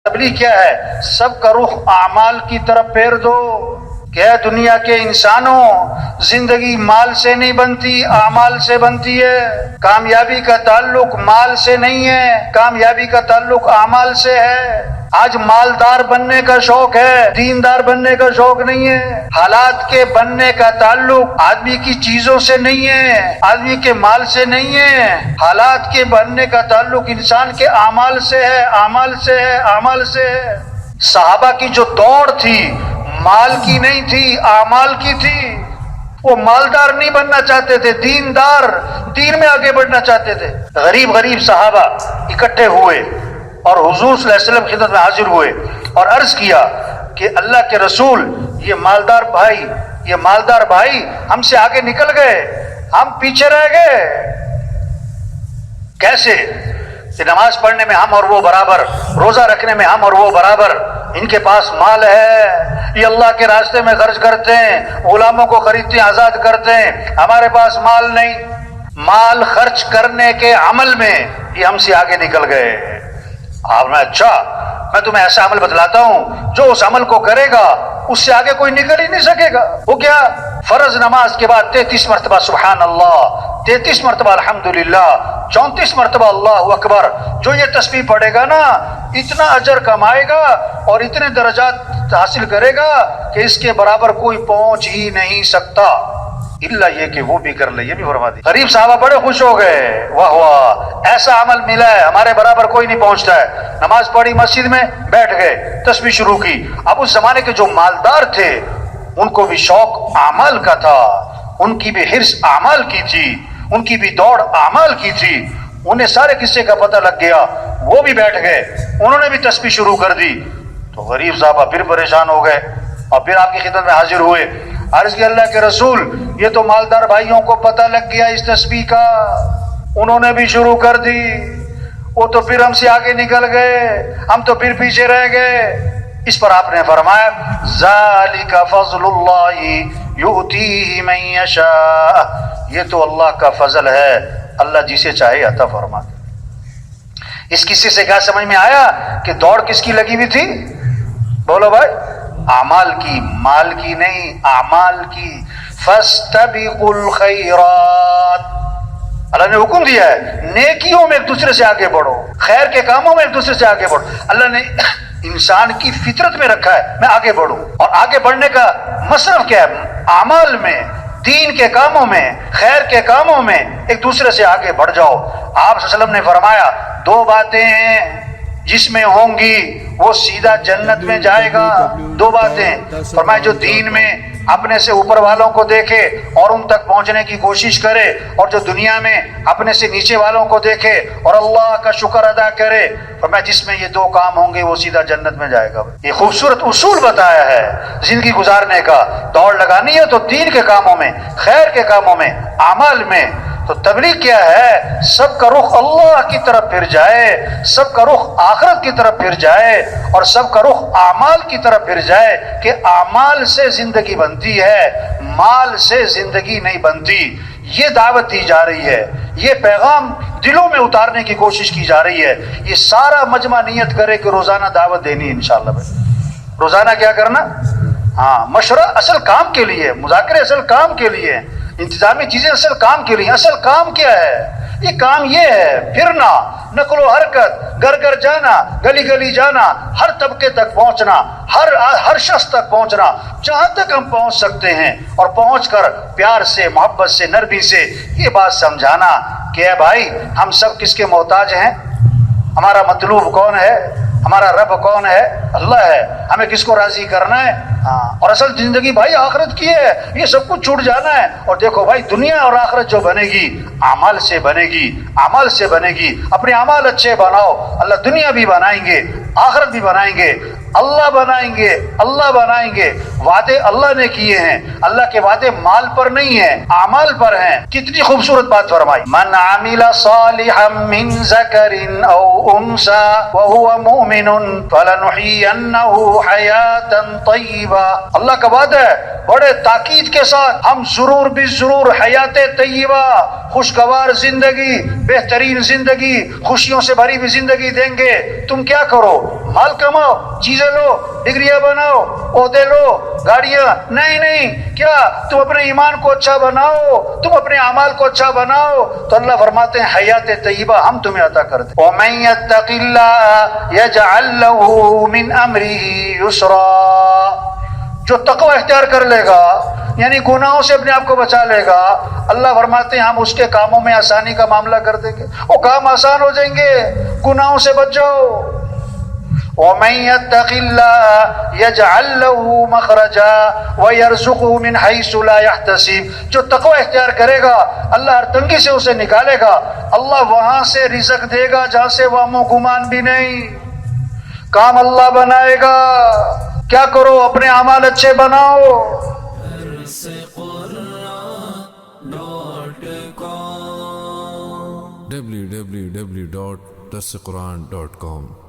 تبلیغ کیا ہے؟ سب کا رخ اعمال کی طرف پھیر دو کہ اے دنیا کے انسانوں، زندگی مال سے نہیں بنتی، اعمال سے بنتی ہے۔ کامیابی کا تعلق مال سے نہیں ہے، کامیابی کا تعلق اعمال سے ہے۔ آج مالدار بننے کا شوق ہے، دیندار بننے کا شوق نہیں ہے۔ حالات کے بننے کا تعلق آدمی کی چیزوں سے نہیں ہے، آدمی کے مال سے نہیں ہے۔ حالات کے بننے کا تعلق انسان کے اعمال سے ہے، اعمال سے ہے، اعمال سے ہے۔ صحابہ کی جو دوڑ تھی مال کی نہیں تھی، اعمال کی تھی۔ وہ مالدار نہیں بننا چاہتے تھے، دیندار، دین میں آگے بڑھنا چاہتے تھے۔ غریب غریب صحابہ اکٹھے ہوئے اور حضور صلی اللہ علیہ وسلم کی خدمت میں حاضر ہوئے اور عرض کیا کہ اللہ کے رسول، یہ مالدار بھائی ہم سے آگے نکل گئے، ہم پیچھے رہ گئے۔ کیسے؟ کہ نماز پڑھنے میں ہم اور وہ برابر، روزہ رکھنے میں ہم اور وہ برابر، ان کے پاس مال ہے، یہ اللہ کے راستے میں خرچ کرتے ہیں، غلاموں کو خریدتے ہیں، آزاد کرتے ہیں، ہمارے پاس مال نہیں۔ مال خرچ کرنے کے عمل میں یہ ہم سے آگے نکل گئے۔ آپ نے اچھا، میں تمہیں ایسا عمل بتلاتا ہوں جو اس عمل کو کرے گا اس سے آگے کوئی نکل ہی نہیں سکے گا۔ وہ کیا؟ فرض نماز کے بعد 33 مرتبہ سبحان اللہ، 33 مرتبہ الحمدللہ، 34 مرتبہ اللہ اکبر۔ جو یہ تسبیح پڑھے گا نا، اتنا اجر کمائے گا اور اتنے درجات حاصل کرے گا کہ اس کے برابر کوئی پہنچ ہی نہیں سکتا، الا یہ کہ وہ بھی کر لے۔ یہ بھی فرما دی۔ غریب صحابہ بڑے خوش ہو گئے، واہ واہ، ایسا عمل ملا ہے، ہمارے برابر کوئی نہیں پہنچتا ہے۔ نماز پڑھی، مسجد میں بیٹھ گئے، تسبیح شروع کی۔ اب اس زمانے کے جو مالدار تھے ان کو بھی شوق اعمال کا تھا، ان کی بھی حرص اعمال کی تھی، ان کی بھی دوڑ اعمال کی تھی۔ انہیں سارے قصے کا پتہ لگ گیا، وہ بھی بیٹھ گئے، انہوں نے بھی تسبیح شروع کر دی۔ تو غریب صاحبہ پھر پریشان ہو گئے اور پھر آپ کی خدمت میں حاضر ہوئے۔ عرض کیا اللہ کے رسول، یہ تو مالدار بھائیوں کو پتہ لگ گیا اس تسبیح کا، انہوں نے بھی شروع کر دی، وہ تو پھر ہم سے آگے نکل گئے، ہم تو پھر پیچھے رہ گئے۔ اس پر آپ نے فرمایا ذالک فضل اللہ یؤتیہ من یشاء، یہ تو اللہ کا فضل ہے، اللہ جسے چاہے عطا فرماتا۔ اس قصے سے کیا سمجھ میں آیا کہ دوڑ کس کی لگی ہوئی تھی؟ بولو بھائی، اعمال کی، مال کی نہیں، اعمال کی۔ فاستبقوا الخیرات، اللہ نے حکم دیا ہے نیکیوں میں ایک دوسرے سے آگے بڑھو، خیر کے کاموں میں ایک دوسرے سے آگے بڑھو۔ اللہ نے انسان کی فطرت میں رکھا ہے میں آگے بڑھوں، اور آگے بڑھنے کا مصرف کیا ہے؟ اعمال میں، دین کے کاموں میں، خیر کے کاموں میں ایک دوسرے سے آگے بڑھ جاؤ۔ آپ صلی اللہ علیہ وسلم نے فرمایا دو باتیں ہیں جس میں ہوں گی وہ سیدھا جنت میں جائے گا۔ دو باتیں فرمایا، جو دین میں اپنے سے اوپر والوں کو دیکھے اور ان تک پہنچنے کی کوشش کرے، اور جو دنیا میں اپنے سے نیچے والوں کو دیکھے اور اللہ کا شکر ادا کرے، فرمایا جس میں یہ دو کام ہوں گے وہ سیدھا جنت میں جائے گا۔ یہ خوبصورت اصول بتایا ہے زندگی گزارنے کا۔ دوڑ لگانی ہے تو دین کے کاموں میں، خیر کے کاموں میں، اعمال میں۔ تو تبلیغ کیا ہے؟ سب کا رخ اللہ کی طرف پھر جائے، سب کا رخ آخرت کی طرف پھر جائے، اور سب کا رخ اعمال کی طرف پھر جائے کہ اعمال سے زندگی بنتی ہے، مال سے زندگی نہیں بنتی۔ یہ دعوت دی جا رہی ہے، یہ پیغام دلوں میں اتارنے کی کوشش کی جا رہی ہے۔ یہ سارا مجمع نیت کرے کہ روزانہ دعوت دینی ہے انشاءاللہ بھائی۔ روزانہ کیا کرنا؟ ہاں، مشورہ اصل کام کے لیے، مذاکرے اصل کام کے لیے، انتظامی چیزیں اصل کام کے لیے۔ اصل کام کیا ہے؟ یہ کام یہ ہے پھرنا، نقل و حرکت، گھر گھر جانا، گلی گلی جانا، ہر طبقے تک پہنچنا، ہر شخص تک پہنچنا، جہاں تک ہم پہنچ سکتے ہیں، اور پہنچ کر پیار سے، محبت سے، نرمی سے یہ بات سمجھانا کہ اے بھائی ہم سب کس کے محتاج ہیں؟ ہمارا مطلوب کون ہے؟ ہمارا رب کون ہے؟ اللہ ہے۔ ہمیں کس کو راضی کرنا ہے؟ اور اصل زندگی بھائی آخرت کی ہے، یہ سب کچھ چھوٹ جانا ہے۔ اور دیکھو بھائی، دنیا اور آخرت جو بنے گی اعمال سے بنے گی، اعمال سے بنے گی۔ اپنے اعمال اچھے بناؤ، اللہ دنیا بھی بنائیں گے، آخرت بھی بنائیں گے، اللہ بنائیں گے، اللہ بنائیں گے۔ وعدے اللہ نے کیے ہیں، اللہ کے وعدے مال پر نہیں ہیں، اعمال پر ہیں۔ کتنی خوبصورت بات فرمائی، من عمل صالحا من ذکر او انثى وهو مؤمن فلنحيينه حیاتا طیبہ۔ اللہ کا وعدہ ہے بڑے تاکید کے ساتھ، ہم ضرور بھی ضرور حیات طیبہ، خوشگوار زندگی، بہترین زندگی، خوشیوں سے بھری ہوئی زندگی دیں گے۔ تم کیا کرو؟ مال کماؤ، چیزیں لو، ڈگریاں بناؤ، عہدے لو، گاڑیاں، نہیں، کیا تم اپنے ایمان کو اچھا بناؤ، تم اپنے اعمال کو اچھا بناؤ تو اللہ فرماتے ہیں حیات طیبہ ہم تمہیں عطا کر دیں۔ وَمَن يَتَّقِ اللَّهَ يَجْعَل لَّهُ مِنْ أَمْرِهِ يُسْرًا، جو تقوی اختیار کر لے گا یعنی گناہوں سے اپنے آپ کو بچا لے گا، اللہ فرماتے ہیں ہم اس کے کاموں میں آسانی کا معاملہ کر دیں گے، وہ کام آسان ہو جائیں گے، گناہوں سے بچ جاؤ۔ وَمَن يَتَّقِ اللَّهَ يَجْعَل لَّهُ مَخْرَجًا وَيَرْزُقْهُ مِنْ حَيْثُ لَا يَحْتَسِبُ، جو تقوی اختیار کرے گا اللہ ہر تنگی سے اسے نکالے گا، اللہ وہاں سے رزق دے گا جہاں سے وہم و گمان بھی نہیں، کام اللہ بنائے گا۔ کیا کرو، اپنے اعمال اچھے بناؤ۔ www.darsequran.com